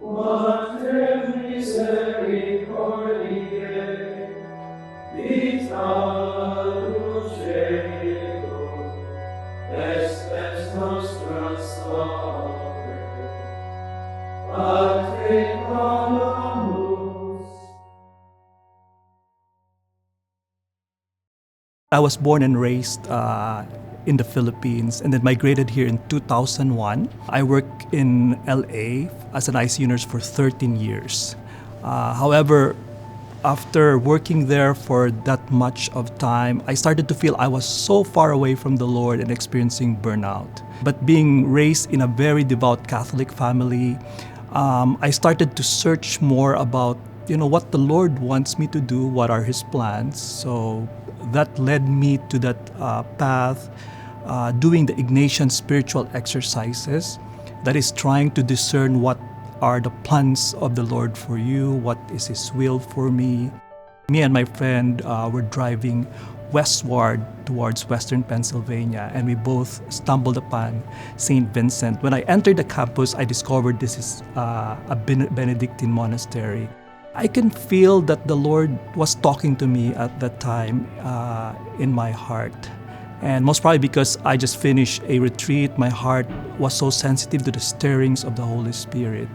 Mater misericordiae, vita dulcedo, espes nostra salve. I was born and raised in the Philippines and then migrated here in 2001. I worked in LA as an ICU nurse for 13 years. However, after working there for that much of time, I started to feel I was so far away from the Lord and experiencing burnout. But being raised in a very devout Catholic family, I started to search more about what the Lord wants me to do, what are His plans. So that led me to that path, doing the Ignatian spiritual exercises, that is trying to discern what are the plans of the Lord for you, what is His will for me. Me and my friend were driving westward towards western Pennsylvania, and we both stumbled upon Saint Vincent. When I entered the campus, I discovered this is a Benedictine monastery. I can feel that the Lord was talking to me at that time in my heart. And most probably because I just finished a retreat, my heart was so sensitive to the stirrings of the Holy Spirit.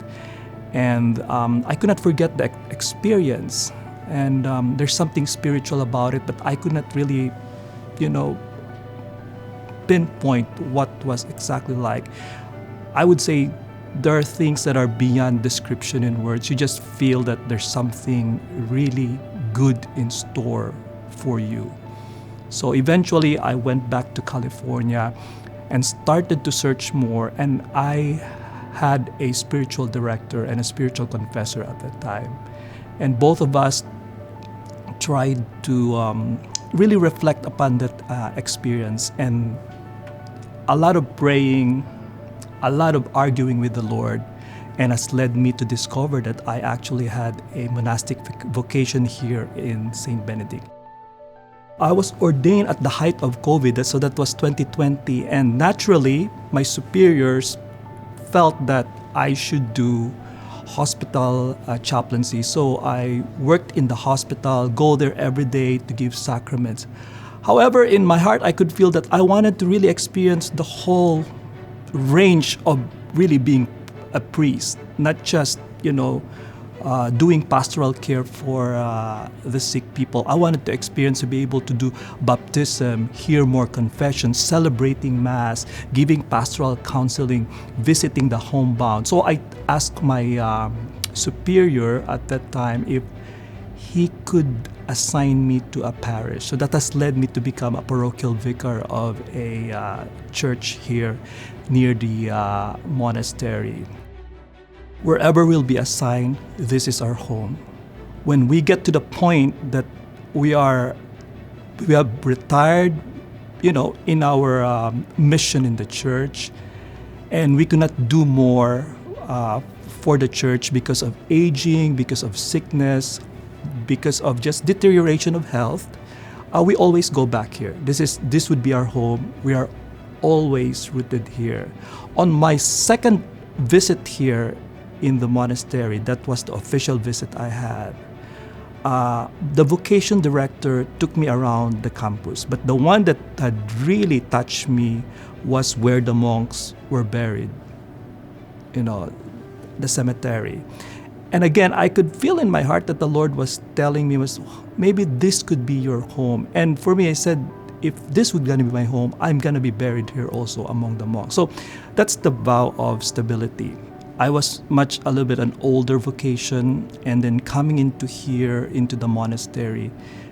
And I could not forget the experience. And there's something spiritual about it, but I could not really, pinpoint what was exactly like. I would say there are things that are beyond description in words. You just feel that there's something really good in store for you. So eventually I went back to California and started to search more, and I had a spiritual director and a spiritual confessor at that time. And both of us tried to really reflect upon that experience, and a lot of praying, a lot of arguing with the Lord, and has led me to discover that I actually had a monastic vocation here in St. Benedict. I was ordained at the height of COVID, so that was 2020, and naturally, my superiors felt that I should do hospital chaplaincy. So I worked in the hospital, go there every day to give sacraments. However, in my heart, I could feel that I wanted to really experience the whole range of really being a priest, not just, doing pastoral care for the sick people. I wanted to experience to be able to do baptism, hear more confessions, celebrating Mass, giving pastoral counseling, visiting the homebound. So I asked my superior at that time if he could assign me to a parish. So that has led me to become a parochial vicar of a church here near the monastery. Wherever we'll be assigned, this is our home. When we get to the point that we have retired, in our mission in the church, and we cannot do more for the church because of aging, because of sickness, because of just deterioration of health, we always go back here. This would be our home. We are always rooted here. On my second visit here in the monastery, that was the official visit I had, the vocation director took me around the campus, but the one that had really touched me was where the monks were buried, the cemetery. And again, I could feel in my heart that the Lord was telling me, maybe this could be your home. And for me, I said, if this was going to be my home, I'm going to be buried here also among the monks. So that's the vow of stability. I was a little bit an older vocation, and then coming into here, into the monastery,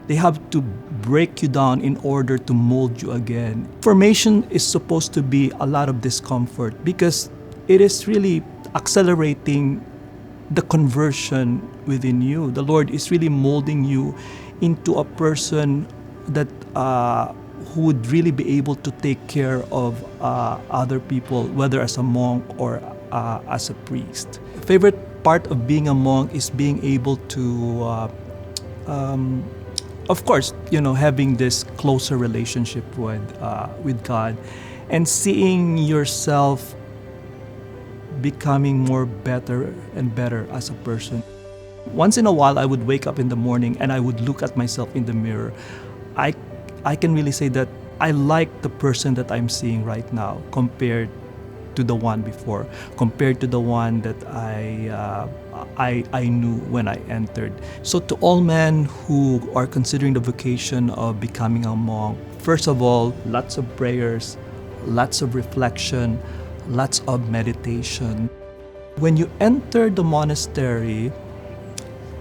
they have to break you down in order to mold you again. Formation is supposed to be a lot of discomfort because it is really accelerating the conversion within you. The Lord is really molding you into a person that who would really be able to take care of other people, whether as a monk or as a priest. Favorite part of being a monk is being able to, of course, having this closer relationship with God, and seeing yourself becoming more better and better as a person. Once in a while, I would wake up in the morning and I would look at myself in the mirror. I can really say that I like the person that I'm seeing right now compared to the one before, compared to the one that I knew when I entered. So to all men who are considering the vocation of becoming a monk, first of all, lots of prayers, lots of reflection, lots of meditation. When you enter the monastery,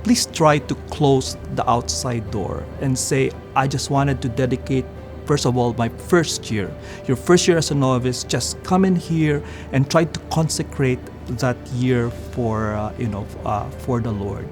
please try to close the outside door and say, I just wanted to dedicate, first of all, my first year. Your first year as a novice, just come in here and try to consecrate that year for the Lord.